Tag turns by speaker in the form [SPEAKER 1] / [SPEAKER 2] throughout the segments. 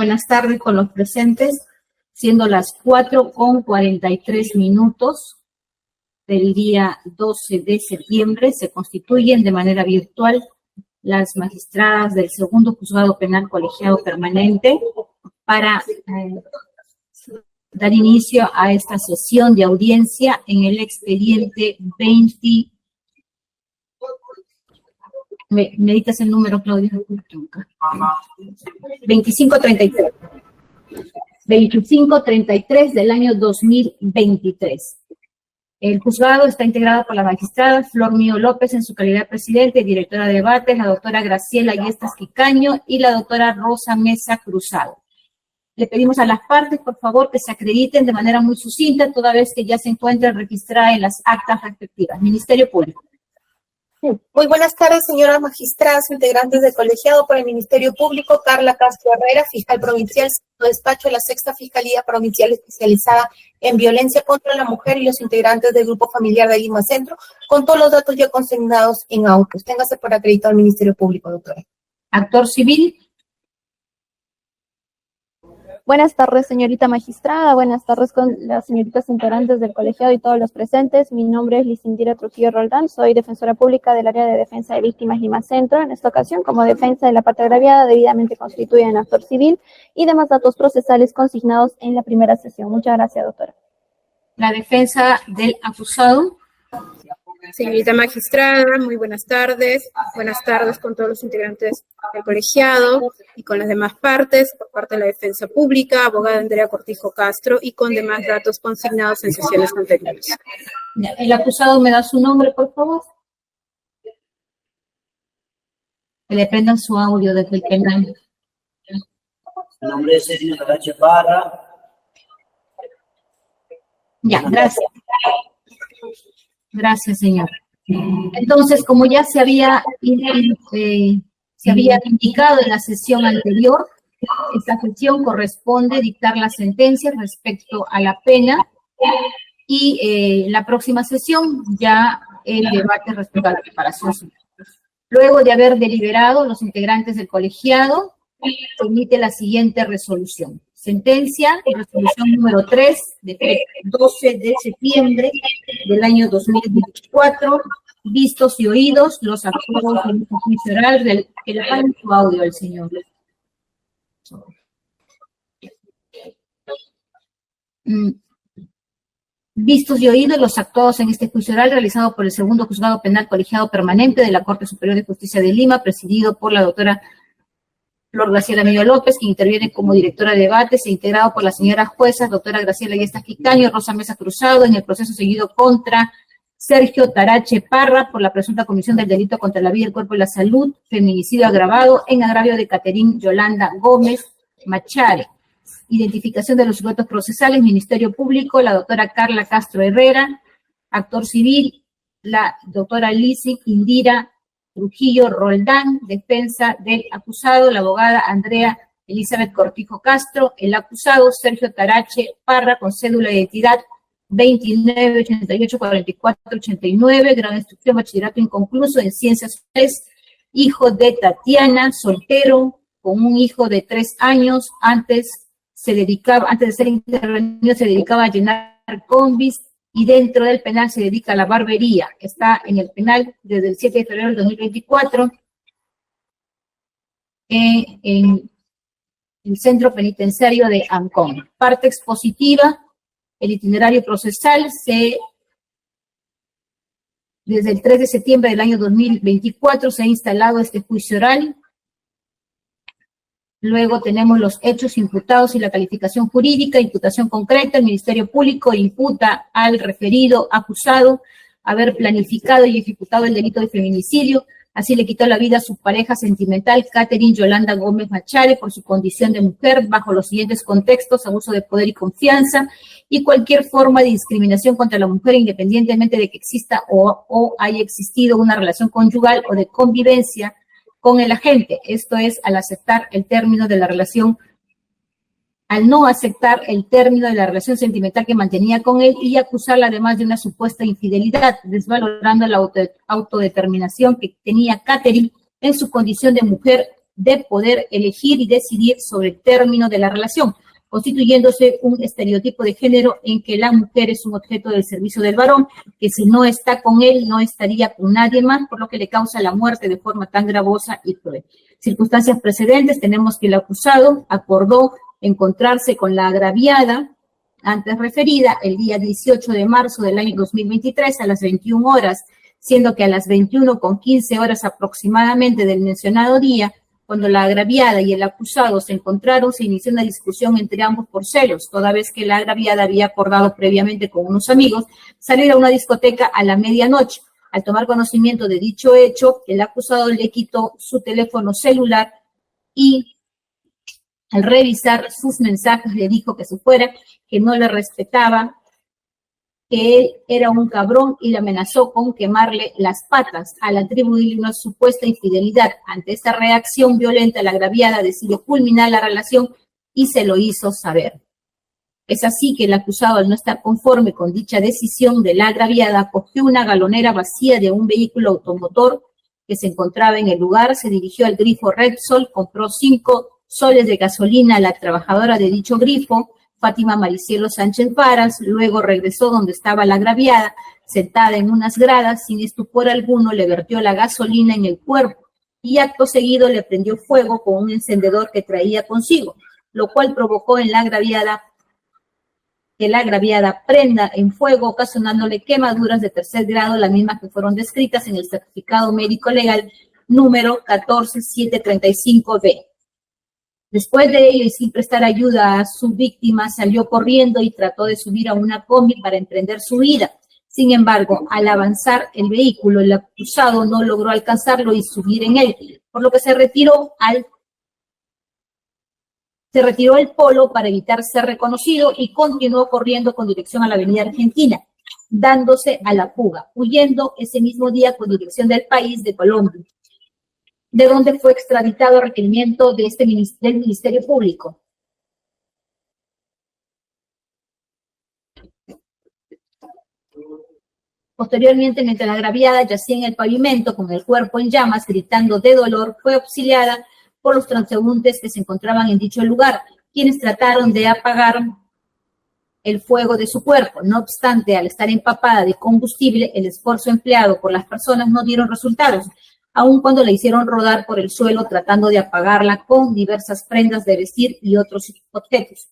[SPEAKER 1] Buenas tardes con los presentes, siendo las 4:43 del día 12 de septiembre. Se constituyen de manera virtual las magistradas del segundo juzgado penal colegiado permanente para dar inicio a esta sesión de audiencia en el expediente 20. ¿Me dictas el número, Claudia? 2533. 2533 del año 2023. El juzgado está integrado por la magistrada Flor Mío López en su calidad de presidente y directora de debates, la doctora Graciela Yestas Quicaño y la doctora Rosa Mesa Cruzado. Le pedimos a las partes, por favor, que se acrediten de manera muy sucinta, toda vez que ya se encuentran registradas en las actas respectivas. Ministerio Público.
[SPEAKER 2] Muy buenas tardes, señoras magistradas, integrantes del colegiado por el Ministerio Público. Carla Castro Herrera, fiscal provincial, despacho de la Sexta Fiscalía Provincial Especializada en Violencia contra la Mujer, y los integrantes del Grupo Familiar de Lima Centro, con todos los datos ya consignados en autos. Téngase por acreditado al Ministerio Público, doctora.
[SPEAKER 1] Actor civil.
[SPEAKER 3] Buenas tardes, señorita magistrada. Buenas tardes con las señoritas integrantes del colegiado y todos los presentes. Mi nombre es Lisindira Trujillo Roldán. Soy defensora pública del área de defensa de víctimas Lima Centro. En esta ocasión, como defensa de la parte agraviada, debidamente constituida en actor civil y demás datos procesales consignados en la primera sesión. Muchas gracias, doctora.
[SPEAKER 1] La defensa del acusado.
[SPEAKER 4] Señorita magistrada, muy buenas tardes. Buenas tardes con todos los integrantes del colegiado y con las demás partes, por parte de la defensa pública, abogada Andrea Cortijo Castro, y con demás datos consignados en sesiones anteriores.
[SPEAKER 1] El acusado me da su nombre, por favor. Que le prendan su audio desde el penal.
[SPEAKER 5] Mi nombre es Sergio Tarache Parra.
[SPEAKER 1] Ya, gracias. Gracias, señor. Entonces, como ya se había indicado en la sesión anterior, esta sesión corresponde dictar las sentencias respecto a la pena y la próxima sesión ya el debate respecto a la reparación. Luego de haber deliberado, los integrantes del colegiado se emite la siguiente resolución. Sentencia, resolución número 3, de fecha 12 de septiembre del año 2024, vistos y oídos los acuerdos del juicio oral del que le pague su audio al señor. Vistos y oídos los actuados en este juicio oral realizado por el segundo juzgado penal colegiado permanente de la Corte Superior de Justicia de Lima, presidido por la doctora Flor Graciela Mío López, que interviene como directora de debates, e integrado por las señoras juezas, doctora Graciela Yestas Quicaño, Rosa Mesa Cruzado, en el proceso seguido contra Sergio Tarache Parra por la presunta comisión del delito contra la vida, el cuerpo y la salud, feminicidio agravado en agravio de Caterín Yolanda Gómez Machare. Identificación de los sujetos procesales, Ministerio Público, la doctora Carla Castro Herrera, actor civil, la doctora Lizy Indira Trujillo Roldán, defensa del acusado, la abogada Andrea Elizabeth Cortijo Castro, el acusado Sergio Tarache Parra, con cédula de identidad 29884489, grado de instrucción, bachillerato inconcluso en ciencias sociales, hijo de Tatiana, soltero, con un hijo de 3 años, antes de ser intervenido se dedicaba a llenar combis, y dentro del penal se dedica a la barbería. Está en el penal desde el 7 de febrero del 2024, en el centro penitenciario de Ancón. Parte expositiva, el itinerario procesal desde el 3 de septiembre del año 2024 se ha instalado este juicio oral. Luego tenemos los hechos imputados y la calificación jurídica, imputación concreta. El Ministerio Público imputa al referido acusado haber planificado y ejecutado el delito de feminicidio. Así le quitó la vida a su pareja sentimental, Caterín Yolanda Gómez Machare, por su condición de mujer, bajo los siguientes contextos: abuso de poder y confianza, y cualquier forma de discriminación contra la mujer, independientemente de que exista o haya existido una relación conyugal o de convivencia con el agente. Esto es, al no aceptar el término de la relación sentimental que mantenía con él, y acusarla además de una supuesta infidelidad, desvalorando la autodeterminación que tenía Caterín en su condición de mujer de poder elegir y decidir sobre el término de la relación, constituyéndose un estereotipo de género en que la mujer es un objeto del servicio del varón, que si no está con él, no estaría con nadie más, por lo que le causa la muerte de forma tan gravosa y cruel. Circunstancias precedentes, tenemos que el acusado acordó encontrarse con la agraviada antes referida el día 18 de marzo del año 2023 a las 21 horas, siendo que a las 21:15 aproximadamente del mencionado día, cuando la agraviada y el acusado se encontraron, se inició una discusión entre ambos por celos, toda vez que la agraviada había acordado previamente con unos amigos salir a una discoteca a la medianoche. Al tomar conocimiento de dicho hecho, el acusado le quitó su teléfono celular y al revisar sus mensajes le dijo que se fuera, que no le respetaba, que él era un cabrón y le amenazó con quemarle las patas al atribuirle una supuesta infidelidad. Ante esta reacción violenta, la agraviada decidió culminar la relación y se lo hizo saber. Es así que el acusado, al no estar conforme con dicha decisión de la agraviada, cogió una galonera vacía de un vehículo automotor que se encontraba en el lugar, se dirigió al grifo Repsol, compró 5 soles de gasolina a la trabajadora de dicho grifo, Fátima Maricielo Sánchez Varas, luego regresó donde estaba la agraviada, sentada en unas gradas, sin estupor alguno, le vertió la gasolina en el cuerpo y acto seguido le prendió fuego con un encendedor que traía consigo, lo cual provocó en la agraviada que la agraviada prenda en fuego, ocasionándole quemaduras de 3er grado, las mismas que fueron descritas en el certificado médico legal número 14735B. Después de ello y sin prestar ayuda a su víctima, salió corriendo y trató de subir a una combi para emprender su huida. Sin embargo, al avanzar el vehículo, el acusado no logró alcanzarlo y subir en él, por lo que se retiró el polo para evitar ser reconocido y continuó corriendo con dirección a la avenida Argentina, dándose a la fuga, huyendo ese mismo día con dirección del país de Colombia, de donde fue extraditado a requerimiento de del Ministerio Público. Posteriormente, mientras la agraviada yacía en el pavimento con el cuerpo en llamas, gritando de dolor, fue auxiliada por los transeúntes que se encontraban en dicho lugar, quienes trataron de apagar el fuego de su cuerpo. No obstante, al estar empapada de combustible, el esfuerzo empleado por las personas no dieron resultados, aun cuando la hicieron rodar por el suelo tratando de apagarla con diversas prendas de vestir y otros objetos,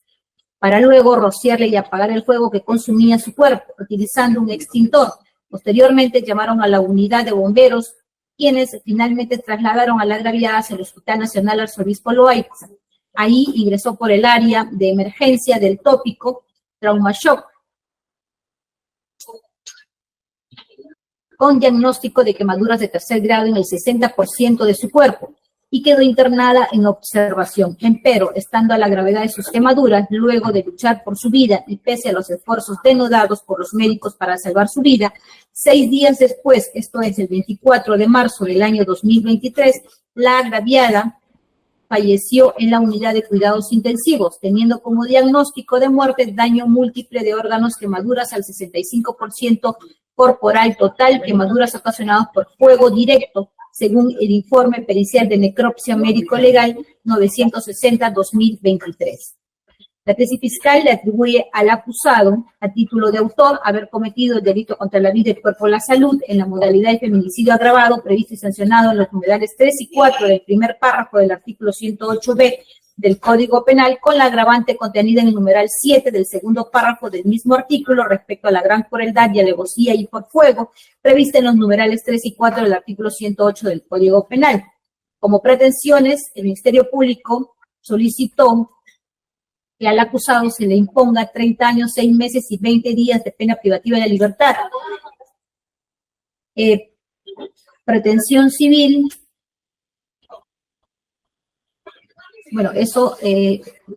[SPEAKER 1] para luego rociarle y apagar el fuego que consumía su cuerpo, utilizando un extintor. Posteriormente llamaron a la unidad de bomberos, quienes finalmente trasladaron a la agraviada hacia el Hospital Nacional Arzobispo Loaiza. Ahí ingresó por el área de emergencia del tópico Trauma Shock, con diagnóstico de quemaduras de 3er grado en el 60% de su cuerpo, y quedó internada en observación. Empero, estando a la gravedad de sus quemaduras, luego de luchar por su vida y pese a los esfuerzos denodados por los médicos para salvar su vida, 6 días después, esto es el 24 de marzo del año 2023, la agraviada falleció en la unidad de cuidados intensivos, teniendo como diagnóstico de muerte daño múltiple de órganos, quemaduras al 65% corporal total, quemaduras ocasionadas por fuego directo, según el informe pericial de necropsia médico-legal 960-2023. La tesis fiscal le atribuye al acusado, a título de autor, haber cometido el delito contra la vida, el cuerpo y la salud en la modalidad de feminicidio agravado, previsto y sancionado en los numerales 3 y 4 del primer párrafo del artículo 108b del Código Penal, con la agravante contenida en el numeral 7 del segundo párrafo del mismo artículo respecto a la gran crueldad y alevosía y por fuego, prevista en los numerales 3 y 4 del artículo 108 del Código Penal. Como pretensiones, el Ministerio Público solicitó que al acusado se le imponga 30 años, 6 meses y 20 días de pena privativa de libertad. Pretensión civil. Bueno, eso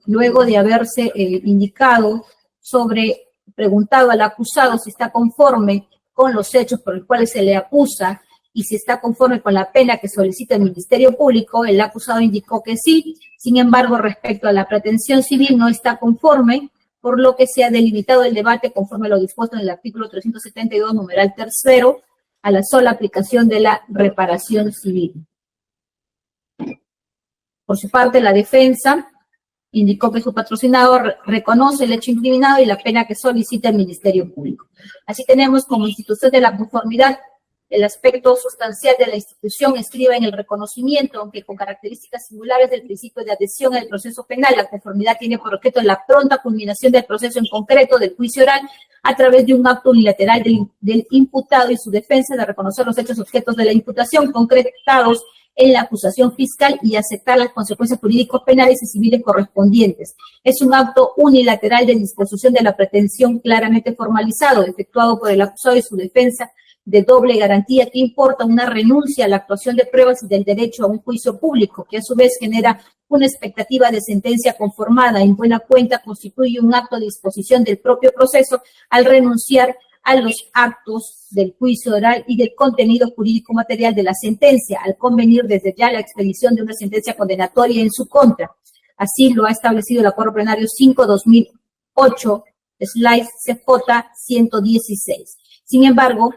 [SPEAKER 1] luego de haberse preguntado al acusado si está conforme con los hechos por los cuales se le acusa y si está conforme con la pena que solicita el Ministerio Público, el acusado indicó que sí. Sin embargo, respecto a la pretensión civil no está conforme, por lo que se ha delimitado el debate conforme a lo dispuesto en el artículo 372, numeral 3, a la sola aplicación de la reparación civil. Por su parte, la defensa indicó que su patrocinador reconoce el hecho incriminado y la pena que solicita el Ministerio Público. Así tenemos como institución de la conformidad el aspecto sustancial de la institución estriba en el reconocimiento, aunque con características singulares del principio de adhesión al proceso penal. La conformidad tiene por objeto la pronta culminación del proceso en concreto del juicio oral a través de un acto unilateral del imputado y su defensa de reconocer los hechos objetos de la imputación concretados en la acusación fiscal y aceptar las consecuencias jurídicos penales y civiles correspondientes. Es un acto unilateral de disposición de la pretensión claramente formalizado, efectuado por el acusado y su defensa, de doble garantía que importa una renuncia a la actuación de pruebas y del derecho a un juicio público, que a su vez genera una expectativa de sentencia conformada. En buena cuenta constituye un acto de disposición del propio proceso al renunciar a los actos del juicio oral y del contenido jurídico material de la sentencia, al convenir desde ya la expedición de una sentencia condenatoria en su contra. Así lo ha establecido el Acuerdo Plenario 5/2008/CJ-116. Sin embargo,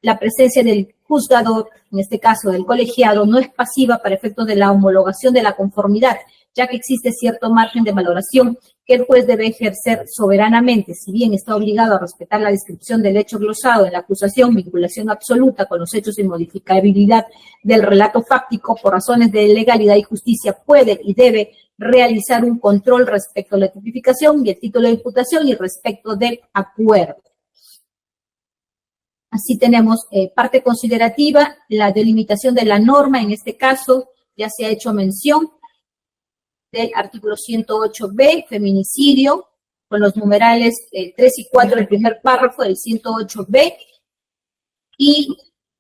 [SPEAKER 1] la presencia del juzgador, en este caso del colegiado, no es pasiva para efectos de la homologación de la conformidad, ya que existe cierto margen de valoración que el juez debe ejercer soberanamente. Si bien está obligado a respetar la descripción del hecho glosado en la acusación, vinculación absoluta con los hechos y modificabilidad del relato fáctico por razones de legalidad y justicia, puede y debe realizar un control respecto a la tipificación y el título de imputación y respecto del acuerdo. Así tenemos parte considerativa, la delimitación de la norma. En este caso ya se ha hecho mención del artículo 108b, feminicidio, con los numerales 3 y 4 del primer párrafo del 108b, y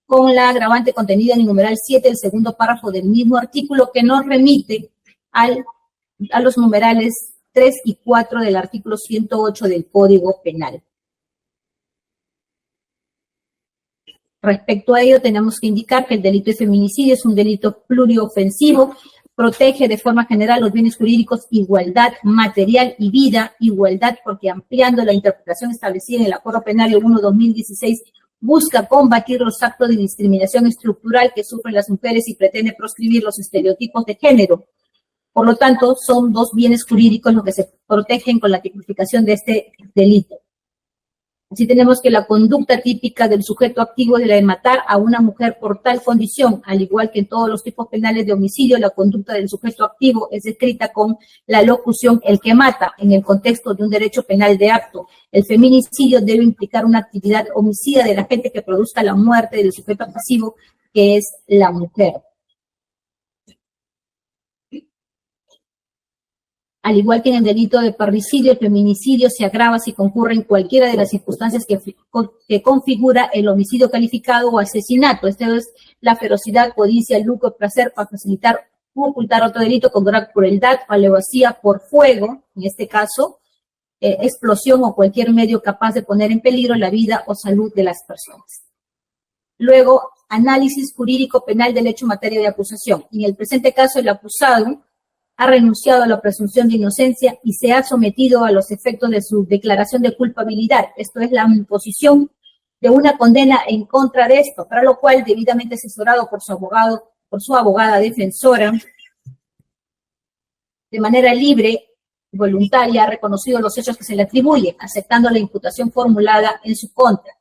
[SPEAKER 1] con la agravante contenida en el numeral 7 del segundo párrafo del mismo artículo, que nos remite a los numerales 3 y 4 del artículo 108 del Código Penal. Respecto a ello, tenemos que indicar que el delito de feminicidio es un delito pluriofensivo, protege de forma general los bienes jurídicos, igualdad material y vida, igualdad porque ampliando la interpretación establecida en el Acuerdo Plenario 1/2016, busca combatir los actos de discriminación estructural que sufren las mujeres y pretende proscribir los estereotipos de género. Por lo tanto, son dos bienes jurídicos los que se protegen con la tipificación de este delito. Así tenemos que la conducta típica del sujeto activo es la de matar a una mujer por tal condición, al igual que en todos los tipos penales de homicidio, la conducta del sujeto activo es descrita con la locución el que mata en el contexto de un derecho penal de acto. El feminicidio debe implicar una actividad homicida del agente que produzca la muerte del sujeto pasivo, que es la mujer. Al igual que en el delito de parricidio, el feminicidio se agrava si concurre en cualquiera de las circunstancias que configura el homicidio calificado o asesinato. Esto es la ferocidad, codicia, lucro, placer para facilitar u ocultar otro delito con gran crueldad, alevosía por fuego, en este caso, explosión o cualquier medio capaz de poner en peligro la vida o salud de las personas. Luego, análisis jurídico penal del hecho en materia de acusación. En el presente caso, el acusado ha renunciado a la presunción de inocencia y se ha sometido a los efectos de su declaración de culpabilidad. Esto es la imposición de una condena en contra de esto, para lo cual, debidamente asesorado por su abogada defensora, de manera libre y voluntaria, ha reconocido los hechos que se le atribuyen, aceptando la imputación formulada en su contra.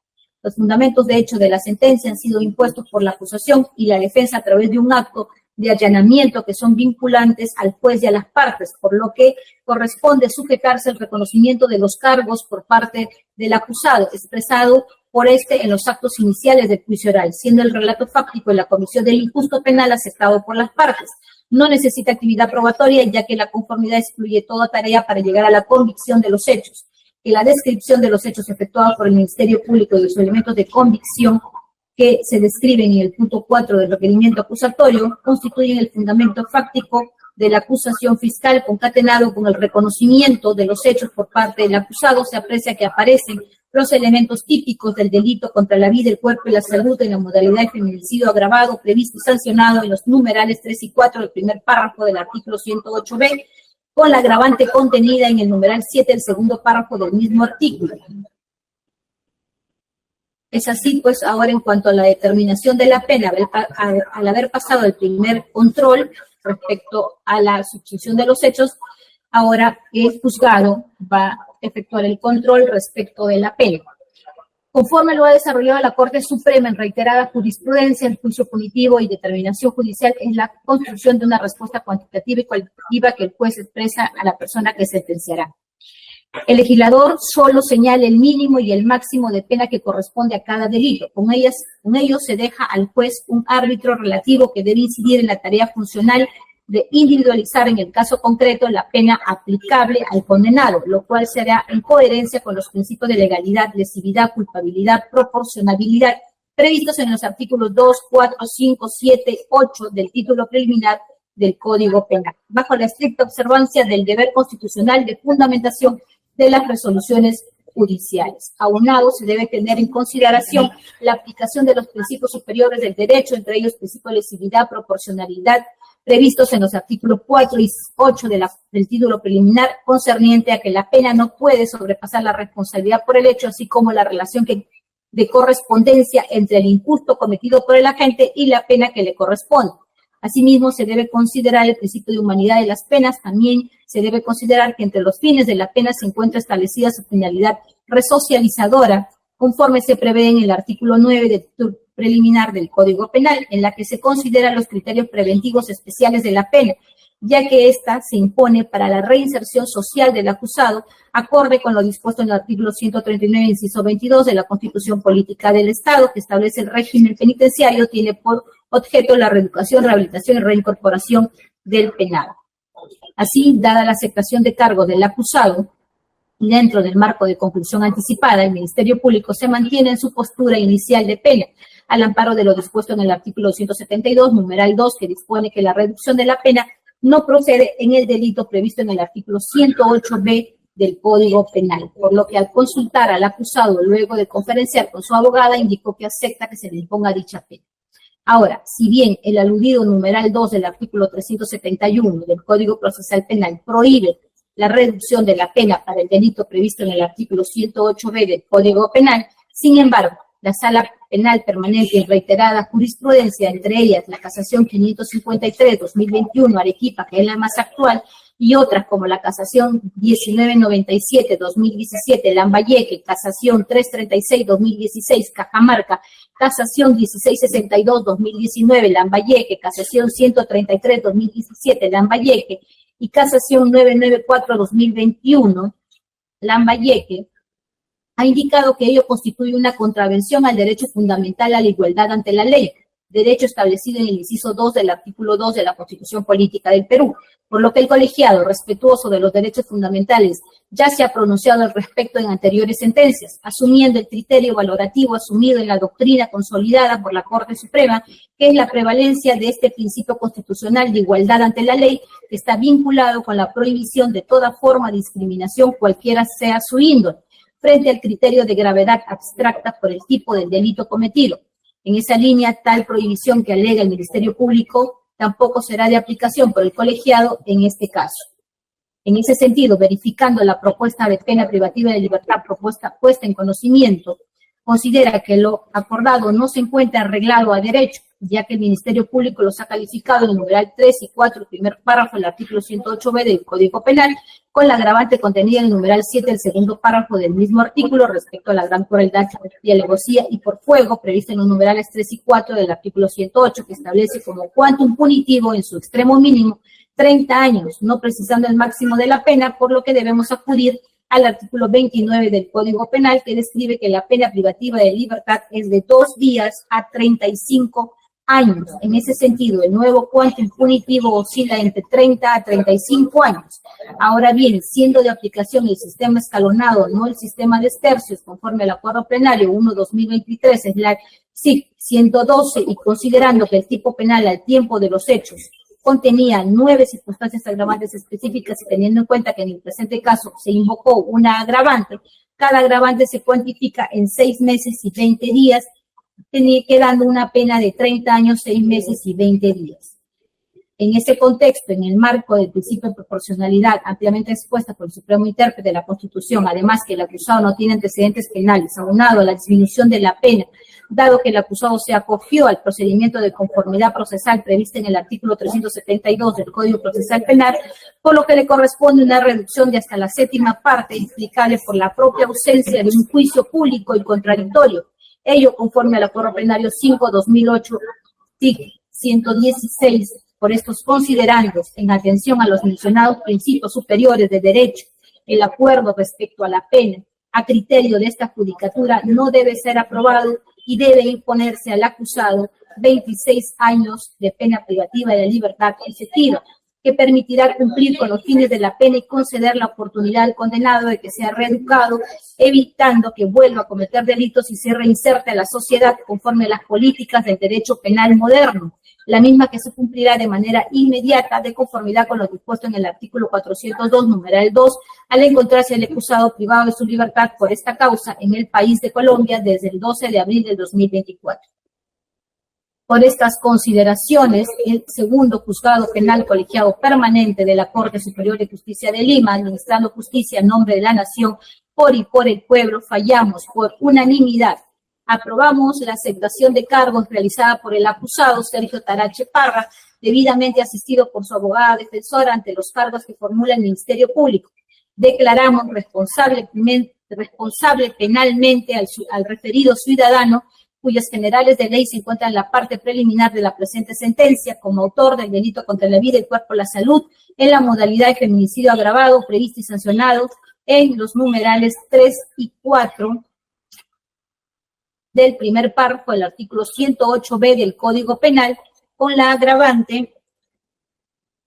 [SPEAKER 1] Los fundamentos de hecho de la sentencia han sido impuestos por la acusación y la defensa a través de un acto de allanamiento que son vinculantes al juez y a las partes, por lo que corresponde sujetarse al reconocimiento de los cargos por parte del acusado, expresado por este en los actos iniciales del juicio oral, siendo el relato fáctico en la comisión del injusto penal aceptado por las partes. No necesita actividad probatoria, ya que la conformidad excluye toda tarea para llegar a la convicción de los hechos, que la descripción de los hechos efectuados por el Ministerio Público y los elementos de convicción que se describen en el punto 4 del requerimiento acusatorio constituyen el fundamento fáctico de la acusación fiscal. Concatenado con el reconocimiento de los hechos por parte del acusado, se aprecia que aparecen los elementos típicos del delito contra la vida, el cuerpo y la salud en la modalidad de feminicidio agravado previsto y sancionado en los numerales 3 y 4 del primer párrafo del artículo 108b, con la agravante contenida en el numeral 7 del segundo párrafo del mismo artículo. Es así, pues, ahora en cuanto a la determinación de la pena, al haber pasado el primer control, respecto a la sustitución de los hechos, ahora el juzgado va a efectuar el control respecto de la pena. Conforme lo ha desarrollado la Corte Suprema en reiterada jurisprudencia, el juicio punitivo y determinación judicial es la construcción de una respuesta cuantitativa y cualitativa que el juez expresa a la persona que sentenciará. El legislador solo señala el mínimo y el máximo de pena que corresponde a cada delito. Con ello se deja al juez un árbitro relativo que debe incidir en la tarea funcional de individualizar en el caso concreto la pena aplicable al condenado, lo cual será en coherencia con los principios de legalidad, lesividad, culpabilidad, proporcionabilidad, previstos en los artículos 2, 4, 5, 7, 8 del título preliminar del Código Penal, bajo la estricta observancia del deber constitucional de fundamentación de las resoluciones judiciales. Aunado, se debe tener en consideración la aplicación de los principios superiores del derecho, entre ellos principios de lesividad, proporcionalidad, previstos en los artículos 4 y 8 del título preliminar, concerniente a que la pena no puede sobrepasar la responsabilidad por el hecho, así como la relación de correspondencia entre el injusto cometido por el agente y la pena que le corresponde. Asimismo, se debe considerar el principio de humanidad de las penas. También se debe considerar que entre los fines de la pena se encuentra establecida su finalidad resocializadora, conforme se prevé en el artículo 9 del título preliminar del Código Penal, en la que se consideran los criterios preventivos especiales de la pena, ya que ésta se impone para la reinserción social del acusado, acorde con lo dispuesto en el artículo 139, inciso 22 de la Constitución Política del Estado, que establece el régimen penitenciario, tiene por objeto la reeducación, rehabilitación y reincorporación del penado. Así, dada la aceptación de cargo del acusado, dentro del marco de conclusión anticipada, el Ministerio Público se mantiene en su postura inicial de pena, al amparo de lo dispuesto en el artículo 272, numeral 2, que dispone que la reducción de la pena no procede en el delito previsto en el artículo 108b del Código Penal, por lo que al consultar al acusado luego de conferenciar con su abogada, indicó que acepta que se le imponga dicha pena. Ahora, si bien el aludido numeral 2 del artículo 371 del Código Procesal Penal prohíbe la reducción de la pena para el delito previsto en el artículo 108b del Código Penal, sin embargo, la Sala Penal Permanente en reiterada jurisprudencia, entre ellas la Casación 553-2021 Arequipa, que es la más actual, y otras como la Casación 1997-2017 Lambayeque, Casación 336-2016 Cajamarca, Casación 1662-2019 Lambayeque, Casación 133-2017 Lambayeque y Casación 994-2021 Lambayeque, ha indicado que ello constituye una contravención al derecho fundamental a la igualdad ante la ley, derecho establecido en el inciso 2 del artículo 2 de la Constitución Política del Perú, por lo que el colegiado, respetuoso de los derechos fundamentales, ya se ha pronunciado al respecto en anteriores sentencias, asumiendo el criterio valorativo asumido en la doctrina consolidada por la Corte Suprema, que es la prevalencia de este principio constitucional de igualdad ante la ley, que está vinculado con la prohibición de toda forma de discriminación, cualquiera sea su índole, frente al criterio de gravedad abstracta por el tipo del delito cometido. En esa línea, tal prohibición que alega el Ministerio Público tampoco será de aplicación por el colegiado en este caso. En ese sentido, verificando la propuesta de pena privativa de libertad puesta en conocimiento, considera que lo acordado no se encuentra arreglado a derecho, ya que el Ministerio Público los ha calificado en el numeral 3 y 4, el primer párrafo del artículo 108b del Código Penal, con la agravante contenida en el numeral 7 del segundo párrafo del mismo artículo respecto a la gran crueldad y alevosía y por fuego, previsto en los numerales 3 y 4 del artículo 108, que establece como quantum punitivo en su extremo mínimo 30 años, no precisando el máximo de la pena, por lo que debemos acudir al artículo 29 del Código Penal, que describe que la pena privativa de libertad es de 2 días a 35 años. En ese sentido, el nuevo quantum punitivo oscila entre 30 a 35 años. Ahora bien, siendo de aplicación el sistema escalonado, no el sistema de tercios, conforme al Acuerdo Plenario 1-2023, es la SIC 112, y considerando que el tipo penal al tiempo de los hechos contenía 9 circunstancias agravantes específicas y teniendo en cuenta que en el presente caso se invocó una agravante, cada agravante se cuantifica en 6 meses y 20 días, quedando una pena de 30 años, 6 meses y 20 días. En ese contexto, en el marco del principio de proporcionalidad ampliamente expuesta por el Supremo Intérprete de la Constitución, además que el acusado no tiene antecedentes penales, aunado a la disminución de la pena dado que el acusado se acogió al procedimiento de conformidad procesal previsto en el artículo 372 del Código Procesal Penal, por lo que le corresponde una reducción de hasta la séptima parte, implicable por la propia ausencia de un juicio público y contradictorio. Ello conforme al Acuerdo Plenario 5-2008, TIC 116, por estos considerandos, en atención a los mencionados principios superiores de derecho, el acuerdo respecto a la pena, a criterio de esta judicatura, no debe ser aprobado y debe imponerse al acusado 26 años de pena privativa de la libertad efectiva, que permitirá cumplir con los fines de la pena y conceder la oportunidad al condenado de que sea reeducado, evitando que vuelva a cometer delitos y se reinserte a la sociedad conforme a las políticas del derecho penal moderno, la misma que se cumplirá de manera inmediata de conformidad con lo dispuesto en el artículo 402, numeral 2, al encontrarse el acusado privado de su libertad por esta causa en el país de Colombia desde el 12 de abril del 2024. Por estas consideraciones, el segundo juzgado penal colegiado permanente de la Corte Superior de Justicia de Lima, administrando justicia en nombre de la nación, por y por el pueblo, fallamos por unanimidad. Aprobamos la aceptación de cargos realizada por el acusado Sergio Tarache Parra, debidamente asistido por su abogada defensora ante los cargos que formula el Ministerio Público. Declaramos responsable penalmente al referido ciudadano, cuyas generales de ley se encuentran en la parte preliminar de la presente sentencia, como autor del delito contra la vida, el cuerpo y la salud, en la modalidad de feminicidio agravado, previsto y sancionado en los numerales 3 y 4 del primer párrafo del artículo 108b del Código Penal, con la agravante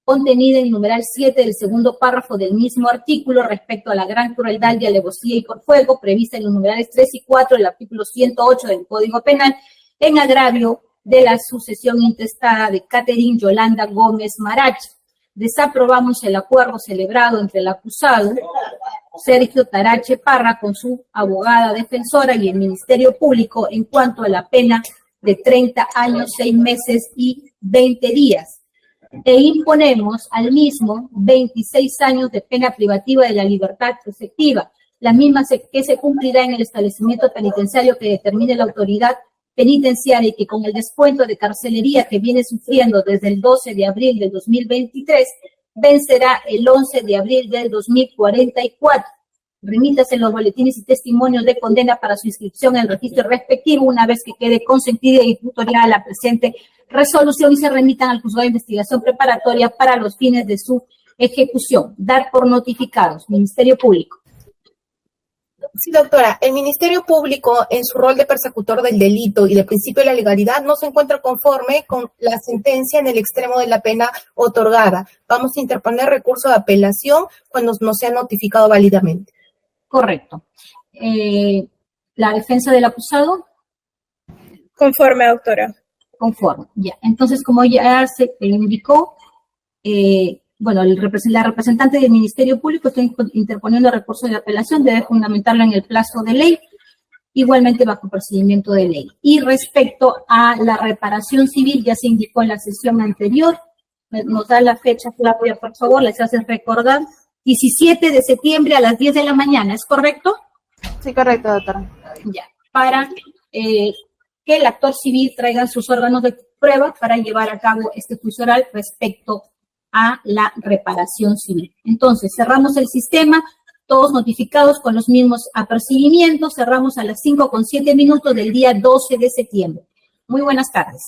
[SPEAKER 1] contenida en el numeral 7 del segundo párrafo del mismo artículo respecto a la gran crueldad y alevosía y por fuego, prevista en los numerales 3 y 4 del artículo 108 del Código Penal, en agravio de la sucesión intestada de Catherine Yolanda Gómez Marachi. Desaprobamos el acuerdo celebrado entre el acusado Sergio Tarache Parra con su abogada defensora y el Ministerio Público en cuanto a la pena de 30 años, 6 meses y 20 días. E imponemos al mismo 26 años de pena privativa de la libertad efectiva, la misma que se cumplirá en el establecimiento penitenciario que determine la autoridad penitenciaria y que con el descuento de carcelería que viene sufriendo desde el 12 de abril del 2023, vencerá el 11 de abril del 2044. Remítase los boletines y testimonios de condena para su inscripción en el registro respectivo una vez que quede consentida y ejecutoriada la presente resolución y se remitan al juzgado de investigación preparatoria para los fines de su ejecución. Dar por notificados. Ministerio Público.
[SPEAKER 2] Sí, doctora. El Ministerio Público, en su rol de persecutor del delito y del principio de la legalidad, no se encuentra conforme con la sentencia en el extremo de la pena otorgada. Vamos a interponer recurso de apelación cuando no sea notificado válidamente.
[SPEAKER 1] Correcto. ¿La defensa del acusado?
[SPEAKER 4] Conforme, doctora.
[SPEAKER 1] Conforme, ya. Entonces, como ya se indicó, bueno, la representante del Ministerio Público está interponiendo recurso de apelación, debe fundamentarlo en el plazo de ley, igualmente bajo procedimiento de ley. Y respecto a la reparación civil, ya se indicó en la sesión anterior, nos da la fecha, Flavia, por favor, les hace recordar, 17 de septiembre a las 10 de la mañana, ¿es correcto?
[SPEAKER 3] Sí, correcto, doctora.
[SPEAKER 1] Ya, para que el actor civil traiga sus órganos de prueba para llevar a cabo este juicio oral respecto a la reparación civil. Entonces, cerramos el sistema, todos notificados con los mismos apercibimientos, cerramos a las 5:07 del día 12 de septiembre. Muy buenas tardes.